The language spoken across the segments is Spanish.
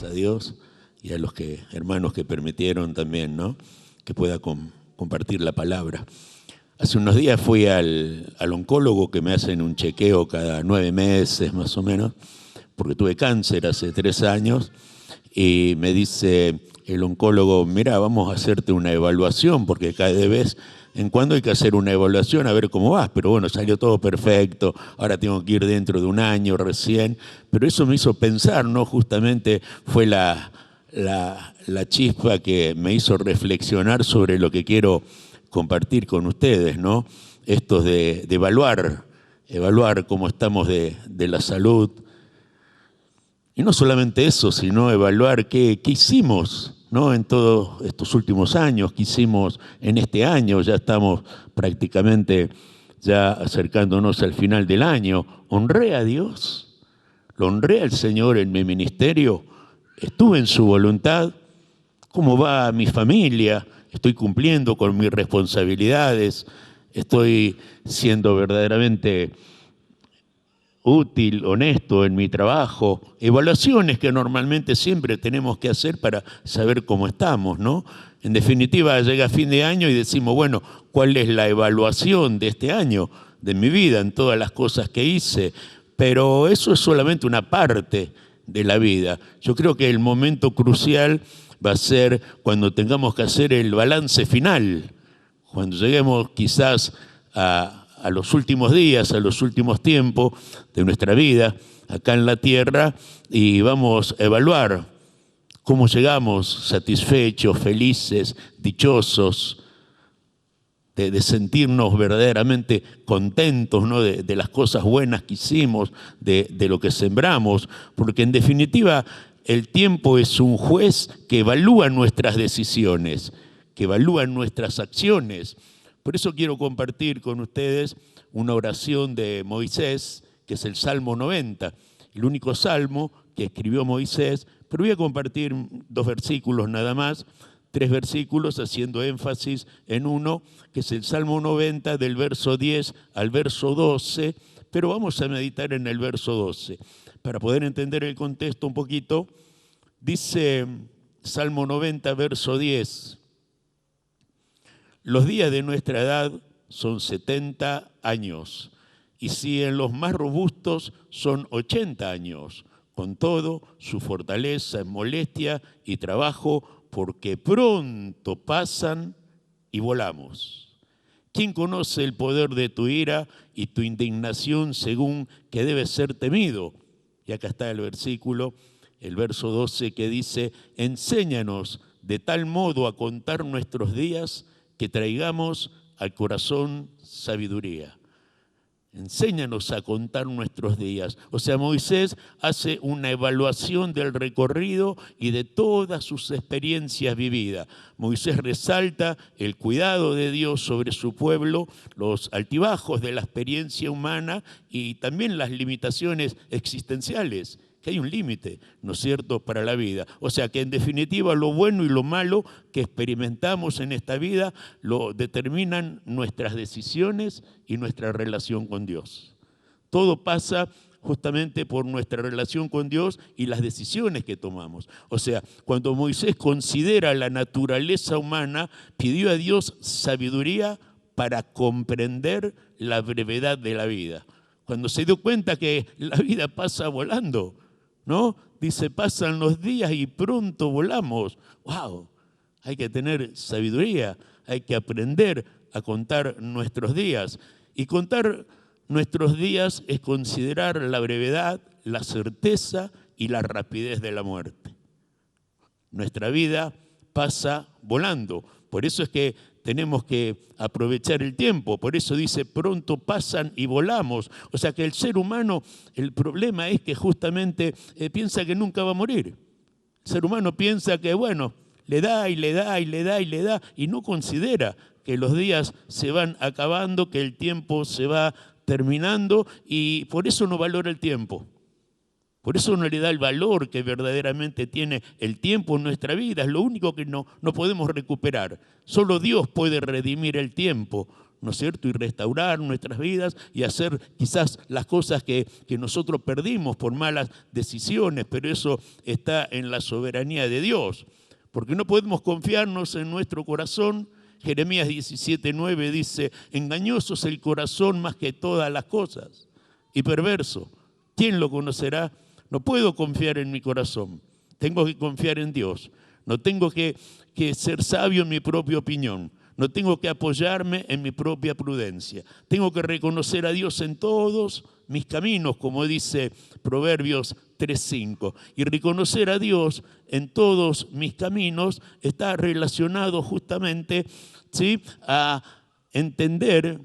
gracias a Dios y a los hermanos que permitieron también, ¿no?, que pueda compartir la palabra. Hace unos días fui al oncólogo, que me hacen un chequeo cada 9 meses más o menos, porque tuve cáncer hace 3 años, y me dice el oncólogo: mira, vamos a hacerte una evaluación, porque cada vez en cuando hay que hacer una evaluación a ver cómo vas. Pero bueno, salió todo perfecto, ahora tengo que ir dentro de un año recién. Pero eso me hizo pensar, ¿no? Justamente fue la chispa que me hizo reflexionar sobre lo que quiero compartir con ustedes, ¿no? Esto de evaluar cómo estamos de la salud. Y no solamente eso, sino evaluar qué hicimos, ¿no?, en todos estos últimos años, qué hicimos en este año. Ya estamos prácticamente ya acercándonos al final del año. ¿Honré a Dios? ¿Lo honré al Señor en mi ministerio? ¿Estuve en su voluntad? ¿Cómo va mi familia? ¿Estoy cumpliendo con mis responsabilidades? ¿Estoy siendo verdaderamente útil, honesto en mi trabajo? Evaluaciones que normalmente siempre tenemos que hacer para saber cómo estamos, ¿no? En definitiva, llega fin de año y decimos, bueno, ¿cuál es la evaluación de este año, de mi vida, en todas las cosas que hice? Pero eso es solamente una parte de la vida. Yo creo que el momento crucial va a ser cuando tengamos que hacer el balance final, cuando lleguemos quizás a los últimos días, a los últimos tiempos de nuestra vida acá en la tierra, y vamos a evaluar cómo llegamos satisfechos, felices, dichosos, de sentirnos verdaderamente contentos, ¿no?, de las cosas buenas que hicimos, de lo que sembramos, porque en definitiva el tiempo es un juez que evalúa nuestras decisiones, que evalúa nuestras acciones. Por eso quiero compartir con ustedes una oración de Moisés, que es el Salmo 90, el único salmo que escribió Moisés, pero voy a compartir 2 versículos nada más, 3 versículos haciendo énfasis en uno, que es el Salmo 90 del verso 10 al verso 12, pero vamos a meditar en el verso 12. Para poder entender el contexto un poquito, dice Salmo 90, verso 10, los días de nuestra edad son 70 años, y si en los más robustos son 80 años, con todo su fortaleza es molestia y trabajo, porque pronto pasan y volamos. ¿Quién conoce el poder de tu ira y tu indignación según que debe ser temido? Y acá está el versículo, el verso 12, que dice: enséñanos de tal modo a contar nuestros días que traigamos al corazón sabiduría. Enséñanos a contar nuestros días. O sea, Moisés hace una evaluación del recorrido y de todas sus experiencias vividas. Moisés resalta el cuidado de Dios sobre su pueblo, los altibajos de la experiencia humana y también las limitaciones existenciales, que hay un límite, ¿no es cierto?, para la vida. O sea que en definitiva lo bueno y lo malo que experimentamos en esta vida lo determinan nuestras decisiones y nuestra relación con Dios. Todo pasa justamente por nuestra relación con Dios y las decisiones que tomamos. O sea, cuando Moisés considera la naturaleza humana, pidió a Dios sabiduría para comprender la brevedad de la vida. Cuando se dio cuenta que la vida pasa volando, ¿no? Dice, pasan los días y pronto volamos. ¡Wow! Hay que tener sabiduría, hay que aprender a contar nuestros días. Y contar nuestros días es considerar la brevedad, la certeza y la rapidez de la muerte. Nuestra vida pasa volando. Por eso es que tenemos que aprovechar el tiempo. Por eso dice, pronto pasan y volamos. O sea que el ser humano, el problema es que justamente piensa que nunca va a morir. El ser humano piensa que, bueno, le da y le da y le da y le da y no considera que los días se van acabando, que el tiempo se va terminando y por eso no valora el tiempo. Por eso no le da el valor que verdaderamente tiene el tiempo en nuestra vida. Es lo único que no podemos recuperar. Solo Dios puede redimir el tiempo, ¿no es cierto?, y restaurar nuestras vidas y hacer quizás las cosas que nosotros perdimos por malas decisiones, pero eso está en la soberanía de Dios, porque no podemos confiarnos en nuestro corazón. Jeremías 17:9 dice: engañoso es el corazón más que todas las cosas y perverso. ¿Quién lo conocerá? No puedo confiar en mi corazón, tengo que confiar en Dios. No tengo que ser sabio en mi propia opinión, no tengo que apoyarme en mi propia prudencia. Tengo que reconocer a Dios en todos mis caminos, como dice Proverbios 3:5. Y reconocer a Dios en todos mis caminos está relacionado justamente, ¿sí?, a entender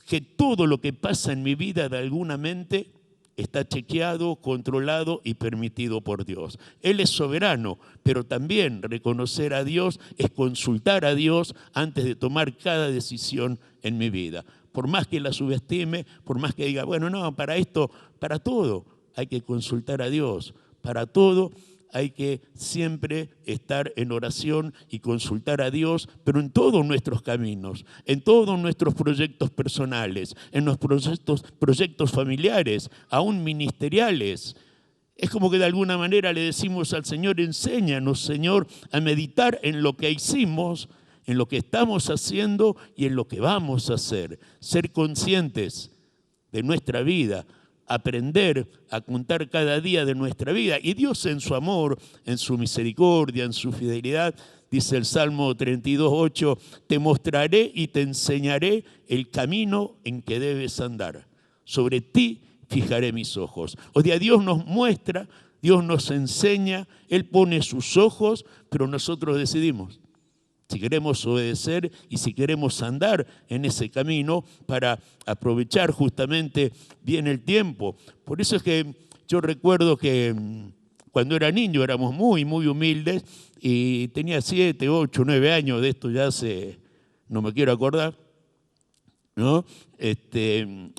que todo lo que pasa en mi vida de alguna mente está chequeado, controlado y permitido por Dios. Él es soberano, pero también reconocer a Dios es consultar a Dios antes de tomar cada decisión en mi vida. Por más que la subestime, por más que diga, bueno, no, para esto, para todo hay que consultar a Dios. Para todo hay que siempre estar en oración y consultar a Dios, pero en todos nuestros caminos, en todos nuestros proyectos personales, en los proyectos familiares, aún ministeriales. Es como que de alguna manera le decimos al Señor: enséñanos, Señor, a meditar en lo que hicimos, en lo que estamos haciendo y en lo que vamos a hacer. Ser conscientes de nuestra vida, aprender a contar cada día de nuestra vida. Y Dios, en su amor, en su misericordia, en su fidelidad, dice el Salmo 32:8, te mostraré y te enseñaré el camino en que debes andar. Sobre ti fijaré mis ojos. O sea, Dios nos muestra, Dios nos enseña, Él pone sus ojos, pero nosotros decidimos si queremos obedecer y si queremos andar en ese camino para aprovechar justamente bien el tiempo. Por eso es que yo recuerdo que cuando era niño éramos muy, muy humildes y tenía 7, 8, 9 años, de esto ya no me quiero acordar, ¿no?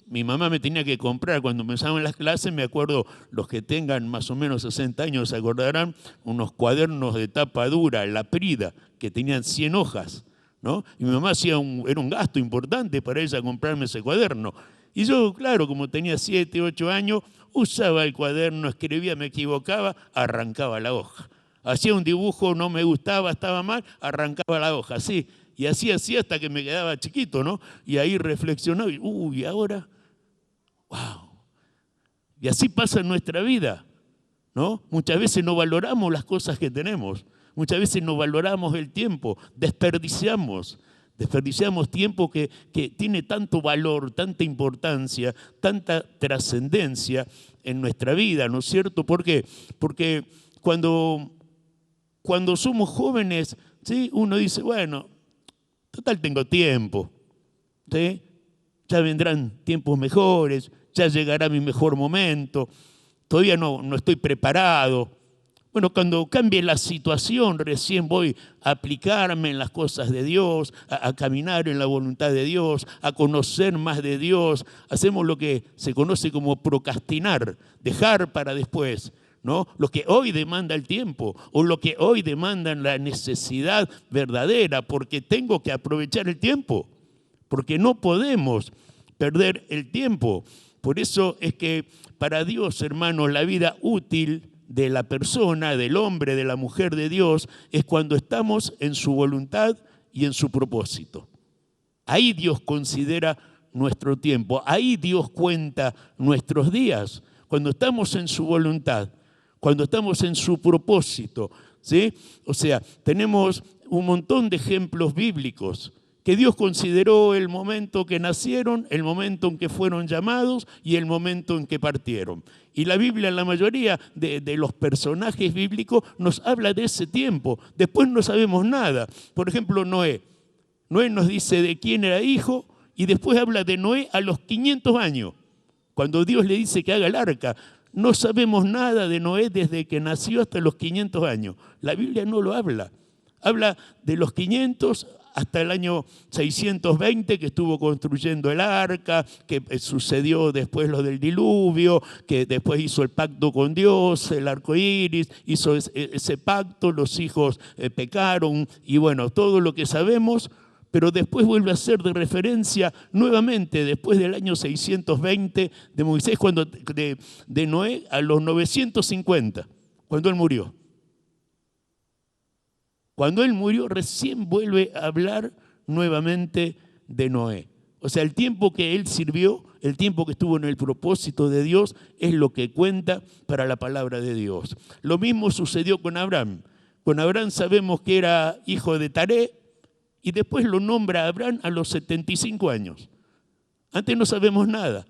Mi mamá me tenía que comprar, cuando empezaban las clases, me acuerdo, los que tengan más o menos 60 años se acordarán, unos cuadernos de tapa dura, la Prida, que tenían 100 hojas, ¿no? Y mi mamá era un gasto importante para ella comprarme ese cuaderno. Y yo, claro, como tenía 7, 8 años, usaba el cuaderno, escribía, me equivocaba, arrancaba la hoja. Hacía un dibujo, no me gustaba, estaba mal, arrancaba la hoja, así. Y así hasta que me quedaba chiquito, ¿no? Y ahí reflexionaba, y ahora, wow. Y así pasa en nuestra vida, ¿no? Muchas veces no valoramos las cosas que tenemos, muchas veces no valoramos el tiempo, desperdiciamos tiempo que tiene tanto valor, tanta importancia, tanta trascendencia en nuestra vida, ¿no es cierto? ¿Por qué? Porque cuando somos jóvenes, ¿sí?, uno dice, bueno, total tengo tiempo, ¿sí? Ya vendrán tiempos mejores, ya llegará mi mejor momento, todavía no estoy preparado. Bueno, cuando cambie la situación, recién voy a aplicarme en las cosas de Dios, a caminar en la voluntad de Dios, a conocer más de Dios. Hacemos lo que se conoce como procrastinar, dejar para después, ¿no? Lo que hoy demanda el tiempo o lo que hoy demanda la necesidad verdadera, porque tengo que aprovechar el tiempo, porque no podemos perder el tiempo. Por eso es que para Dios, hermanos, la vida útil de la persona, del hombre, de la mujer de Dios, es cuando estamos en su voluntad y en su propósito. Ahí Dios considera nuestro tiempo, ahí Dios cuenta nuestros días, cuando estamos en su voluntad, cuando estamos en su propósito, ¿sí? O sea, tenemos un montón de ejemplos bíblicos que Dios consideró el momento que nacieron, el momento en que fueron llamados y el momento en que partieron. Y la Biblia, la mayoría de los personajes bíblicos nos habla de ese tiempo. Después no sabemos nada. Por ejemplo, Noé. Noé nos dice de quién era hijo y después habla de Noé a los 500 años, cuando Dios le dice que haga el arca. No sabemos nada de Noé desde que nació hasta los 500 años. La Biblia no lo habla. Habla de los 500 hasta el año 620, que estuvo construyendo el arca, que sucedió después lo del diluvio, que después hizo el pacto con Dios, el arco iris, hizo ese pacto, los hijos pecaron, y bueno, todo lo que sabemos, Pero después vuelve a ser de referencia nuevamente, después del año 620 de Moisés, de Noé a los 950, cuando él murió. Cuando él murió, recién vuelve a hablar nuevamente de Noé. O sea, el tiempo que él sirvió, el tiempo que estuvo en el propósito de Dios, es lo que cuenta para la palabra de Dios. Lo mismo sucedió con Abraham. Con Abraham sabemos que era hijo de Taré, y después lo nombra a Abraham a los 75 años. Antes no sabemos nada.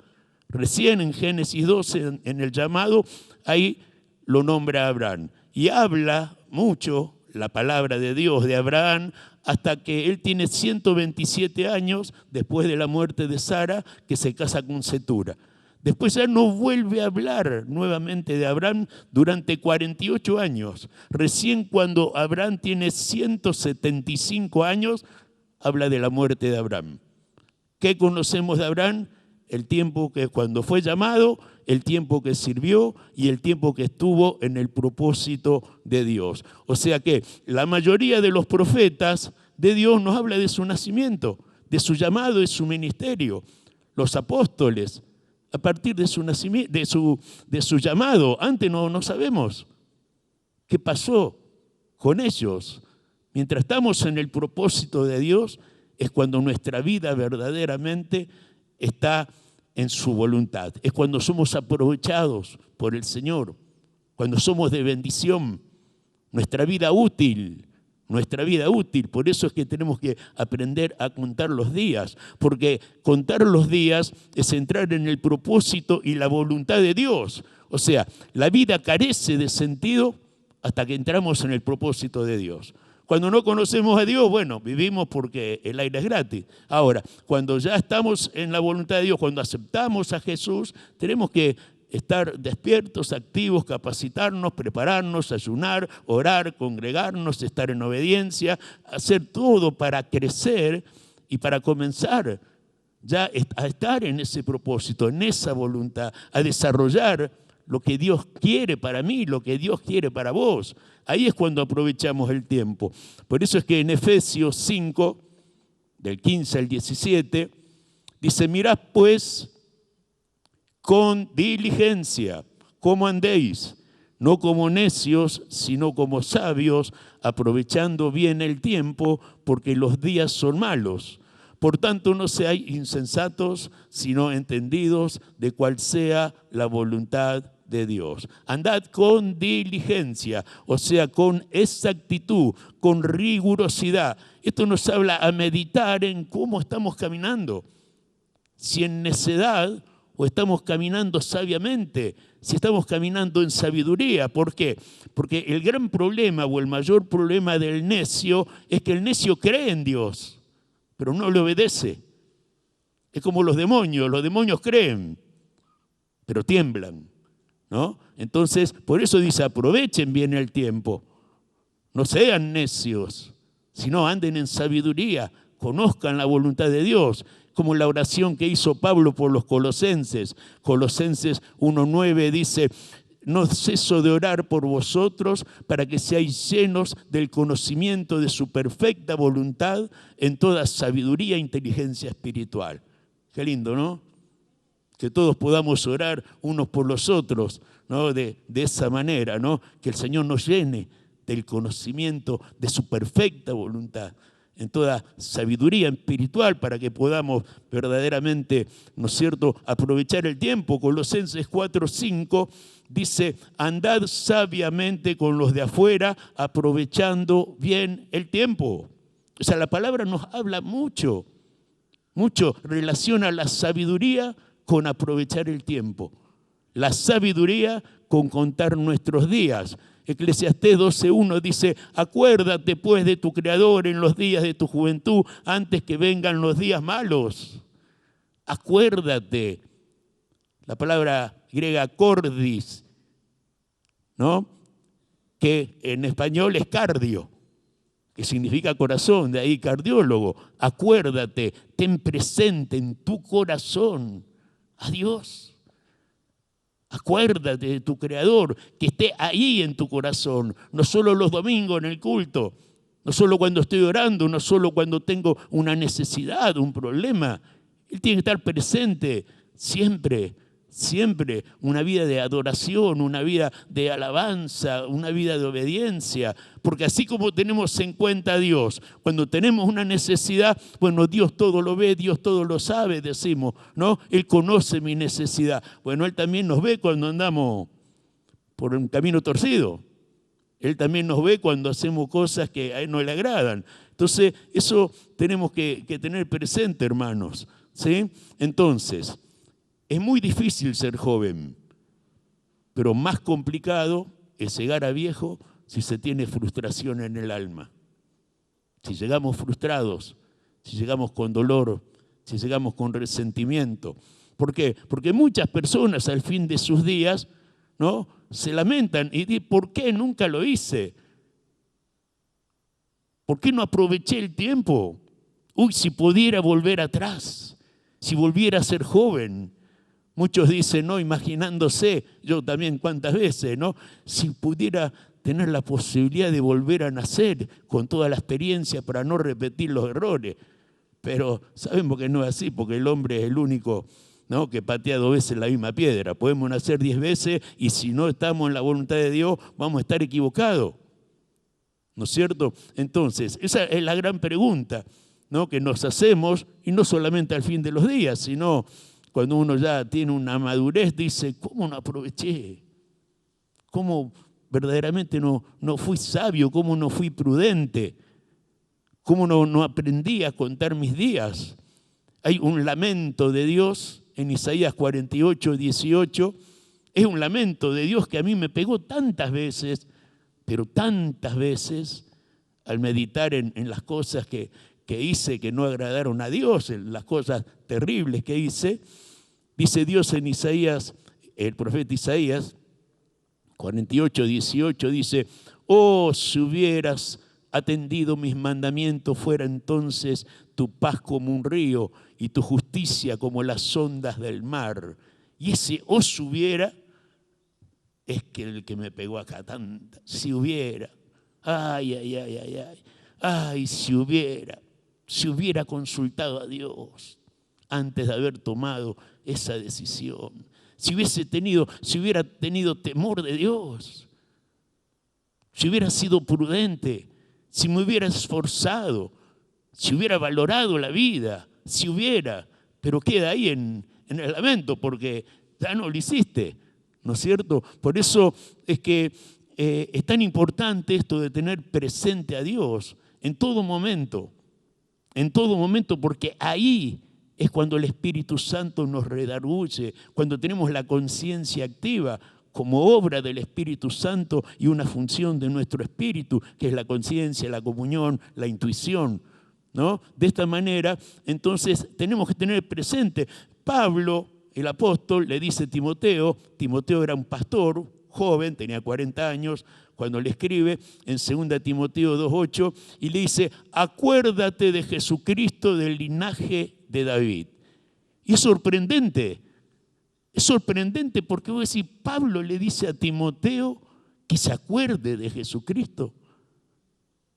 Recién en Génesis 12, en el llamado, ahí lo nombra a Abraham. Y habla mucho la palabra de Dios de Abraham hasta que él tiene 127 años después de la muerte de Sara, que se casa con Cetura. Después ya no vuelve a hablar nuevamente de Abraham durante 48 años. Recién cuando Abraham tiene 175 años, habla de la muerte de Abraham. ¿Qué conocemos de Abraham? El tiempo que cuando fue llamado, el tiempo que sirvió y el tiempo que estuvo en el propósito de Dios. O sea que la mayoría de los profetas de Dios nos habla de su nacimiento, de su llamado, de su ministerio. Los apóstoles, a partir de su nacimiento, de su llamado, antes no sabemos qué pasó con ellos. Mientras estamos en el propósito de Dios, es cuando nuestra vida verdaderamente está en su voluntad. Es cuando somos aprovechados por el Señor, cuando somos de bendición, nuestra vida útil. Por eso es que tenemos que aprender a contar los días, porque contar los días es entrar en el propósito y la voluntad de Dios. O sea, la vida carece de sentido hasta que entramos en el propósito de Dios. Cuando no conocemos a Dios, bueno, vivimos porque el aire es gratis. Ahora, cuando ya estamos en la voluntad de Dios, cuando aceptamos a Jesús, tenemos que estar despiertos, activos, capacitarnos, prepararnos, ayunar, orar, congregarnos, estar en obediencia, hacer todo para crecer y para comenzar ya a estar en ese propósito, en esa voluntad, a desarrollar lo que Dios quiere para mí, lo que Dios quiere para vos. Ahí es cuando aprovechamos el tiempo. Por eso es que en Efesios 5, del 15 al 17, dice, mirad pues con diligencia cómo andéis, no como necios, sino como sabios, aprovechando bien el tiempo, porque los días son malos. Por tanto, no seáis insensatos, sino entendidos de cuál sea la voluntad de Dios. Andad con diligencia, o sea, con exactitud, con rigurosidad. Esto nos habla a meditar en cómo estamos caminando. Si en necedad o estamos caminando sabiamente, si estamos caminando en sabiduría. ¿Por qué? Porque el gran problema o el mayor problema del necio es que el necio cree en Dios, pero no le obedece. Es como los demonios creen, pero tiemblan, ¿no? Entonces, por eso dice, aprovechen bien el tiempo, no sean necios, sino anden en sabiduría, conozcan la voluntad de Dios, como la oración que hizo Pablo por los colosenses. Colosenses 1:9 dice, no ceso de orar por vosotros para que seáis llenos del conocimiento de su perfecta voluntad en toda sabiduría e inteligencia espiritual. Qué lindo, ¿no? Que todos podamos orar unos por los otros, ¿no? De esa manera, ¿no? Que el Señor nos llene del conocimiento de su perfecta voluntad, en toda sabiduría espiritual, para que podamos verdaderamente, ¿no es cierto?, aprovechar el tiempo. Colosenses 4:5 dice, andad sabiamente con los de afuera, aprovechando bien el tiempo. O sea, la palabra nos habla mucho relaciona la sabiduría con aprovechar el tiempo. La sabiduría con contar nuestros días. Eclesiastés 12:1 dice, acuérdate pues de tu Creador en los días de tu juventud, antes que vengan los días malos. Acuérdate. La palabra griega cordis, ¿no? Que en español es cardio, que significa corazón, de ahí cardiólogo. Acuérdate, ten presente en tu corazón a Dios. Acuérdate de tu Creador, que esté ahí en tu corazón, no solo los domingos en el culto, No solo cuando estoy orando, no solo cuando tengo una necesidad, un problema. Él tiene que estar presente siempre, siempre. Una vida de adoración, una vida de alabanza, una vida de obediencia. Porque así como tenemos en cuenta a Dios, cuando tenemos una necesidad, bueno, Dios todo lo ve, Dios todo lo sabe, decimos, ¿no? Él conoce mi necesidad. Bueno, Él también nos ve cuando andamos por un camino torcido. Él también nos ve cuando hacemos cosas que a Él no le agradan. Entonces, eso tenemos que tener presente, hermanos, ¿sí? Entonces, es muy difícil ser joven, pero más complicado es llegar a viejo si se tiene frustración en el alma. Si llegamos frustrados, si llegamos con dolor, si llegamos con resentimiento. ¿Por qué? Porque muchas personas al fin de sus días, ¿no?, se lamentan y dicen, ¿por qué nunca lo hice? ¿Por qué no aproveché el tiempo? Uy, si pudiera volver atrás, si volviera a ser joven. Muchos dicen, ¿no?, imaginándose, yo también cuántas veces, ¿no?, si pudiera tener la posibilidad de volver a nacer con toda la experiencia para no repetir los errores. Pero sabemos que no es así, porque el hombre es el único, ¿no?, que patea 2 veces la misma piedra. Podemos nacer 10 veces y si no estamos en la voluntad de Dios, vamos a estar equivocados. ¿No es cierto? Entonces, esa es la gran pregunta, ¿no?, que nos hacemos, y no solamente al fin de los días, sino cuando uno ya tiene una madurez, dice, ¿cómo no aproveché? ¿Cómo verdaderamente no fui sabio? ¿Cómo no fui prudente? ¿Cómo no aprendí a contar mis días? Hay un lamento de Dios en Isaías 48, 18. Es un lamento de Dios que a mí me pegó tantas veces, pero tantas veces, al meditar en las cosas que hice que no agradaron a Dios, en las cosas terribles que hice. Dice Dios en Isaías, el profeta Isaías, 48, 18, dice, oh, si hubieras atendido mis mandamientos, fuera entonces tu paz como un río y tu justicia como las ondas del mar. Y ese os hubiera es que el que me pegó acá tanta. Si hubiera, ay, si hubiera consultado a Dios antes de haber tomado esa decisión. Si hubiera tenido temor de Dios, si hubiera sido prudente, si me hubiera esforzado, si hubiera valorado la vida, pero queda ahí en el lamento porque ya no lo hiciste, ¿no es cierto? Por eso es que es tan importante esto de tener presente a Dios en todo momento, porque ahí es cuando el Espíritu Santo nos redarguye, cuando tenemos la conciencia activa como obra del Espíritu Santo y una función de nuestro espíritu, que es la conciencia, la comunión, la intuición, ¿no? De esta manera, entonces, tenemos que tener presente. Pablo, el apóstol, le dice a Timoteo era un pastor joven, tenía 40 años, cuando le escribe en 2 Timoteo 2:8, y le dice, acuérdate de Jesucristo del linaje de David. Y es sorprendente porque vos decís, Pablo le dice a Timoteo que se acuerde de Jesucristo,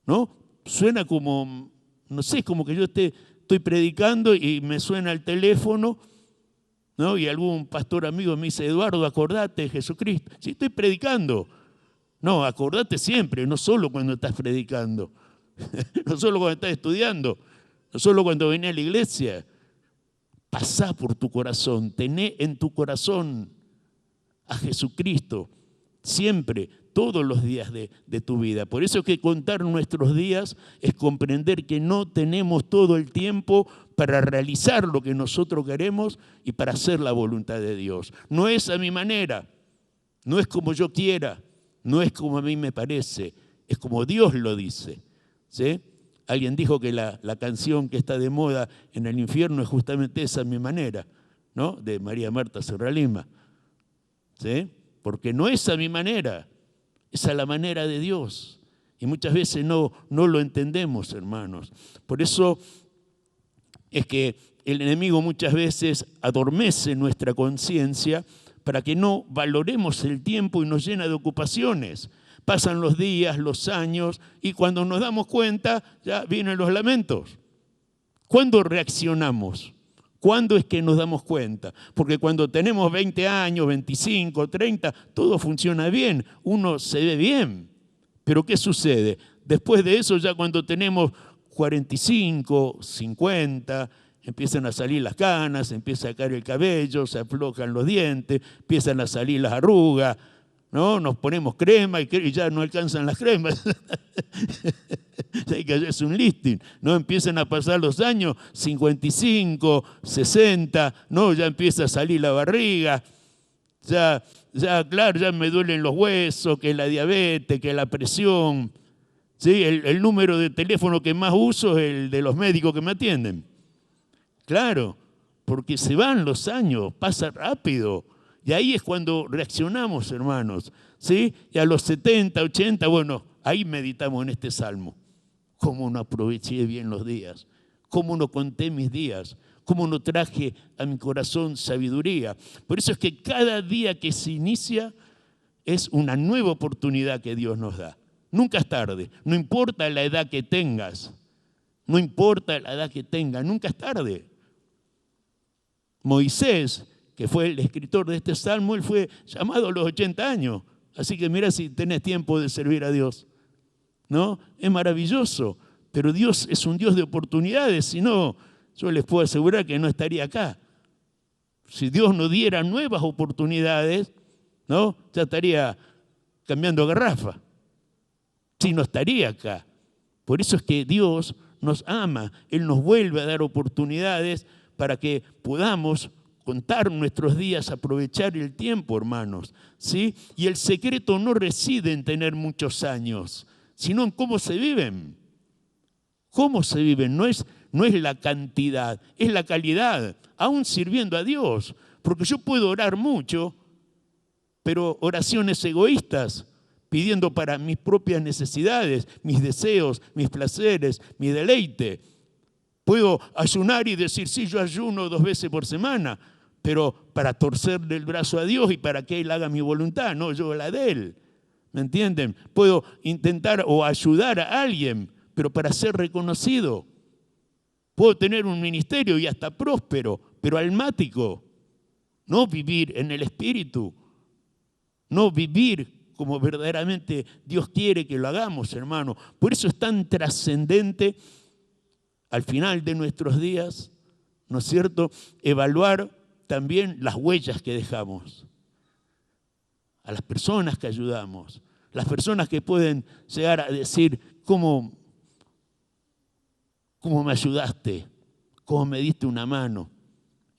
¿no? Suena como, no sé, como que yo estoy predicando y me suena el teléfono, ¿no? Y algún pastor amigo me dice, Eduardo, acordate de Jesucristo. Sí, estoy predicando. No, acordate siempre, no solo cuando estás predicando, no solo cuando estás estudiando, no solo cuando venís a la iglesia. Pasá por tu corazón, tené en tu corazón a Jesucristo siempre, todos los días de tu vida. Por eso es que contar nuestros días es comprender que no tenemos todo el tiempo para realizar lo que nosotros queremos y para hacer la voluntad de Dios. No es a mi manera, no es como yo quiera, no es como a mí me parece, es como Dios lo dice, ¿sí? Alguien dijo que la canción que está de moda en el infierno es justamente esa, mi manera, ¿no? De María Marta Serralima, ¿sí? Porque no es a mi manera, es a la manera de Dios. Y muchas veces no lo entendemos, hermanos. Por eso es que el enemigo muchas veces adormece nuestra conciencia para que no valoremos el tiempo y nos llena de ocupaciones. Pasan los días, los años, y cuando nos damos cuenta, ya vienen los lamentos. ¿Cuándo reaccionamos? ¿Cuándo es que nos damos cuenta? Porque cuando tenemos 20 años, 25, 30, todo funciona bien, uno se ve bien. Pero ¿qué sucede? Después de eso, ya cuando tenemos 45, 50, empiezan a salir las canas, empieza a caer el cabello, se aflojan los dientes, empiezan a salir las arrugas, ¿no? Nos ponemos crema y ya no alcanzan las cremas. Hay que hacerse un listing, ¿no? Empiezan a pasar los años, 55, 60, ¿no? Ya empieza a salir la barriga, ya claro, ya me duelen los huesos, que la diabetes, que la presión. ¿Sí? El número de teléfono que más uso es el de los médicos que me atienden. Claro, porque se van los años, pasa rápido. Y ahí es cuando reaccionamos, hermanos. ¿Sí? Y a los 70, 80, bueno, ahí meditamos en este salmo. Cómo no aproveché bien los días, cómo no conté mis días, cómo no traje a mi corazón sabiduría. Por eso es que cada día que se inicia es una nueva oportunidad que Dios nos da. Nunca es tarde, no importa la edad que tengas, no importa la edad que tengas, nunca es tarde. Moisés, que fue el escritor de este salmo, él fue llamado a los 80 años. Así que mira si tenés tiempo de servir a Dios, ¿no? Es maravilloso, pero Dios es un Dios de oportunidades, si no, yo les puedo asegurar que no estaría acá. Si Dios nos diera nuevas oportunidades, ¿no? Ya estaría cambiando garrafa. Si no estaría acá. Por eso es que Dios nos ama, Él nos vuelve a dar oportunidades para que podamos contar nuestros días, aprovechar el tiempo, hermanos, ¿sí? Y el secreto no reside en tener muchos años, sino en cómo se viven. ¿Cómo se viven? No es la cantidad, es la calidad, aún sirviendo a Dios. Porque yo puedo orar mucho, pero oraciones egoístas, pidiendo para mis propias necesidades, mis deseos, mis placeres, mi deleite. Puedo ayunar y decir, sí, yo ayuno 2 veces por semana, pero para torcerle el brazo a Dios y para que Él haga mi voluntad, no yo la de Él. ¿Me entienden? Puedo intentar o ayudar a alguien, pero para ser reconocido. Puedo tener un ministerio y hasta próspero, pero almático. No vivir en el Espíritu. No vivir como verdaderamente Dios quiere que lo hagamos, hermano. Por eso es tan trascendente al final de nuestros días, ¿no es cierto?, evaluar también las huellas que dejamos, a las personas que ayudamos, las personas que pueden llegar a decir, ¿cómo me ayudaste? ¿Cómo me diste una mano?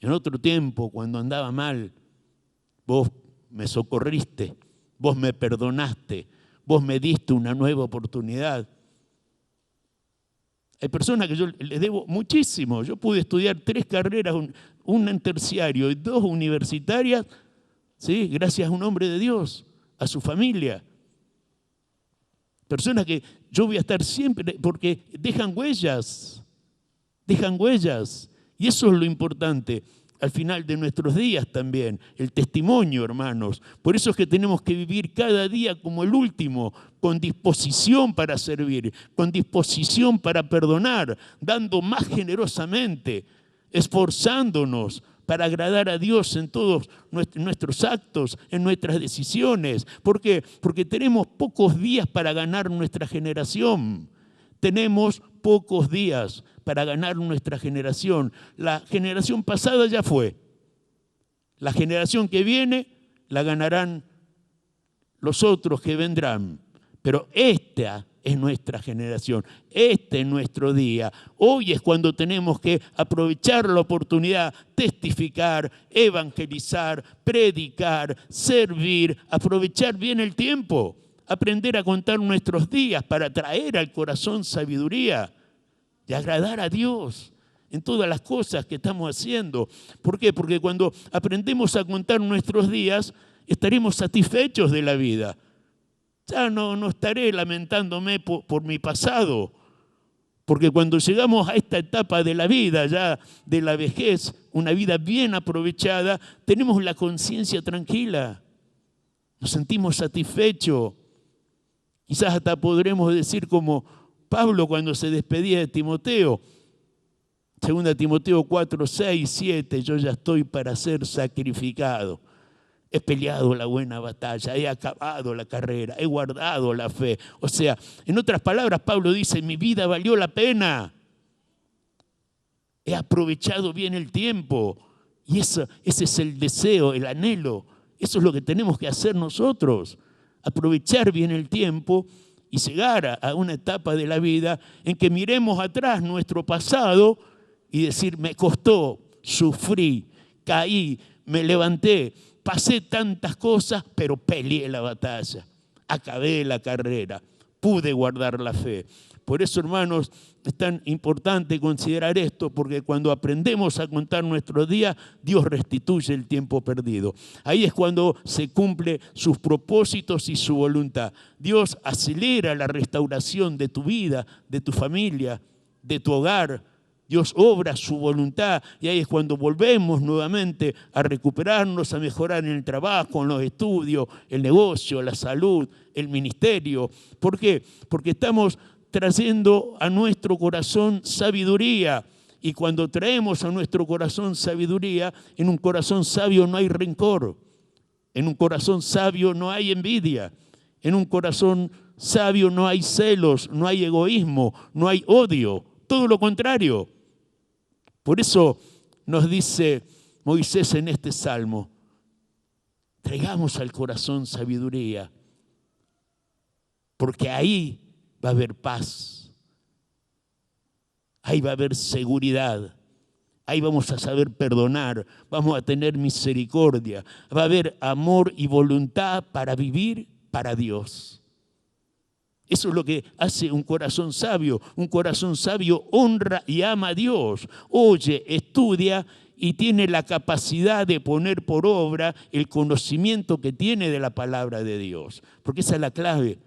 En otro tiempo, cuando andaba mal, vos me socorriste, vos me perdonaste, vos me diste una nueva oportunidad. Hay personas que yo les debo muchísimo. Yo pude estudiar 3 carreras, una en terciario y 2 universitarias, ¿sí? Gracias a un hombre de Dios, a su familia. Personas que yo voy a estar siempre, porque dejan huellas. Y eso es lo importante al final de nuestros días también, el testimonio, hermanos. Por eso es que tenemos que vivir cada día como el último, con disposición para servir, con disposición para perdonar, dando más generosamente, esforzándonos para agradar a Dios en todos nuestros actos, en nuestras decisiones. ¿Por qué? Porque tenemos pocos días para ganar nuestra generación. Tenemos pocos días para ganar nuestra generación. La generación pasada ya fue. La generación que viene la ganarán los otros que vendrán. Pero esta es nuestra generación, este es nuestro día. Hoy es cuando tenemos que aprovechar la oportunidad, testificar, evangelizar, predicar, servir, aprovechar bien el tiempo, aprender a contar nuestros días para traer al corazón sabiduría y agradar a Dios en todas las cosas que estamos haciendo. ¿Por qué? Porque cuando aprendemos a contar nuestros días, estaremos satisfechos de la vida. Ya no estaré lamentándome por mi pasado, porque cuando llegamos a esta etapa de la vida, ya de la vejez, una vida bien aprovechada, tenemos la conciencia tranquila, nos sentimos satisfechos, Quizás hasta podremos decir como Pablo cuando se despedía de Timoteo, 2 Timoteo 4, 6, 7, yo ya estoy para ser sacrificado. He peleado la buena batalla, he acabado la carrera, he guardado la fe. O sea, en otras palabras, Pablo dice, mi vida valió la pena. He aprovechado bien el tiempo. Y ese es el deseo, el anhelo. Eso es lo que tenemos que hacer nosotros. Aprovechar bien el tiempo y llegar a una etapa de la vida en que miremos atrás nuestro pasado y decir, me costó, sufrí, caí, me levanté, pasé tantas cosas, pero peleé la batalla, acabé la carrera, pude guardar la fe. Por eso, hermanos, es tan importante considerar esto, porque cuando aprendemos a contar nuestros días, Dios restituye el tiempo perdido. Ahí es cuando se cumple sus propósitos y su voluntad. Dios acelera la restauración de tu vida, de tu familia, de tu hogar. Dios obra su voluntad y ahí es cuando volvemos nuevamente a recuperarnos, a mejorar en el trabajo, en los estudios, el negocio, la salud, el ministerio. ¿Por qué? Porque estamos trayendo a nuestro corazón sabiduría. Y cuando traemos a nuestro corazón sabiduría, en un corazón sabio no hay rencor. En un corazón sabio no hay envidia. En un corazón sabio no hay celos, no hay egoísmo, no hay odio. Todo lo contrario. Por eso nos dice Moisés en este salmo, traigamos al corazón sabiduría, porque ahí va a haber paz, ahí va a haber seguridad, ahí vamos a saber perdonar, vamos a tener misericordia, va a haber amor y voluntad para vivir para Dios. Eso es lo que hace un corazón sabio. Un corazón sabio honra y ama a Dios. Oye, estudia y tiene la capacidad de poner por obra el conocimiento que tiene de la palabra de Dios. Porque esa es la clave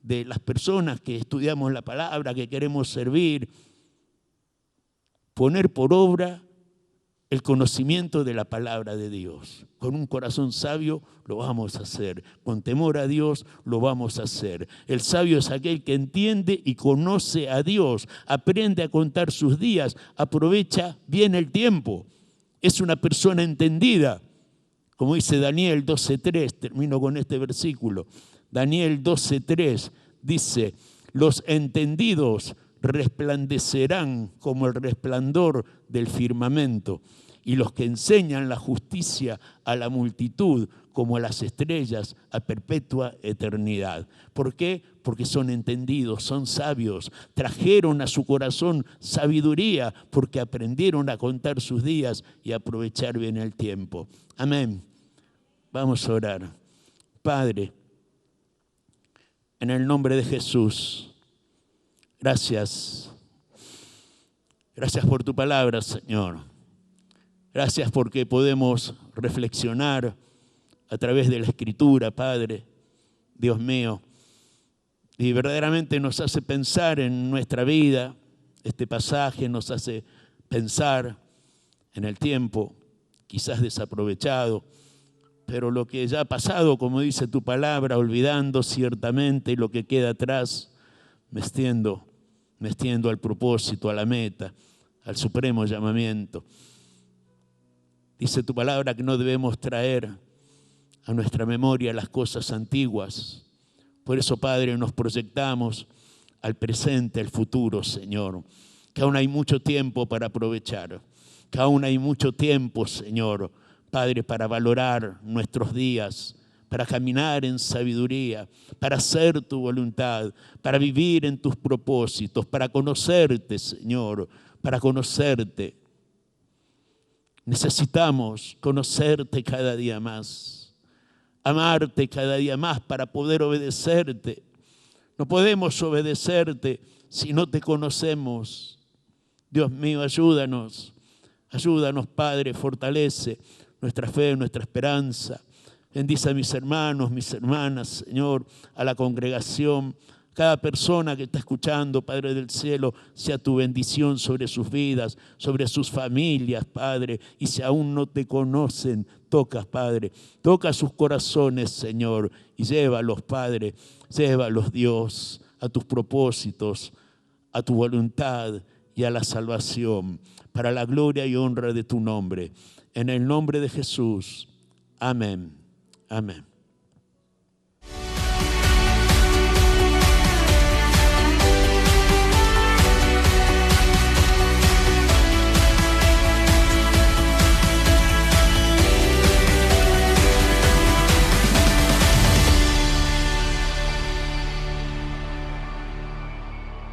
de las personas que estudiamos la palabra, que queremos servir. Poner por obra el conocimiento de la palabra de Dios. Con un corazón sabio lo vamos a hacer. Con temor a Dios lo vamos a hacer. El sabio es aquel que entiende y conoce a Dios, aprende a contar sus días, aprovecha bien el tiempo. Es una persona entendida. Como dice Daniel 12:3, termino con este versículo. Daniel 12:3 dice, los entendidos resplandecerán como el resplandor del firmamento, y los que enseñan la justicia a la multitud como a las estrellas a perpetua eternidad. ¿Por qué? Porque son entendidos, son sabios, trajeron a su corazón sabiduría porque aprendieron a contar sus días y a aprovechar bien el tiempo. Amén. Vamos a orar. Padre, en el nombre de Jesús, gracias. Gracias por tu palabra, Señor. Gracias porque podemos reflexionar a través de la Escritura, Padre, Dios mío. Y verdaderamente nos hace pensar en nuestra vida. Este pasaje nos hace pensar en el tiempo, quizás desaprovechado, pero lo que ya ha pasado, como dice tu palabra, olvidando ciertamente lo que queda atrás, me extiendo al propósito, a la meta, al supremo llamamiento. Dice tu palabra que no debemos traer a nuestra memoria las cosas antiguas. Por eso, Padre, nos proyectamos al presente, al futuro, Señor. Que aún hay mucho tiempo para aprovechar. Que aún hay mucho tiempo, Señor, Padre, para valorar nuestros días, para caminar en sabiduría, para hacer tu voluntad, para vivir en tus propósitos, para conocerte, Señor, para conocerte. Necesitamos conocerte cada día más, amarte cada día más para poder obedecerte. No podemos obedecerte si no te conocemos. Dios mío, ayúdanos, Padre, fortalece nuestra fe, nuestra esperanza. Bendice a mis hermanos, mis hermanas, Señor, a la congregación, Cada persona que está escuchando, Padre del cielo, sea tu bendición sobre sus vidas, sobre sus familias, Padre. Y si aún no te conocen, toca, Padre. Toca sus corazones, Señor, y llévalos, Padre. Llévalos, Dios, a tus propósitos, a tu voluntad y a la salvación, para la gloria y honra de tu nombre. En el nombre de Jesús. Amén. Amén.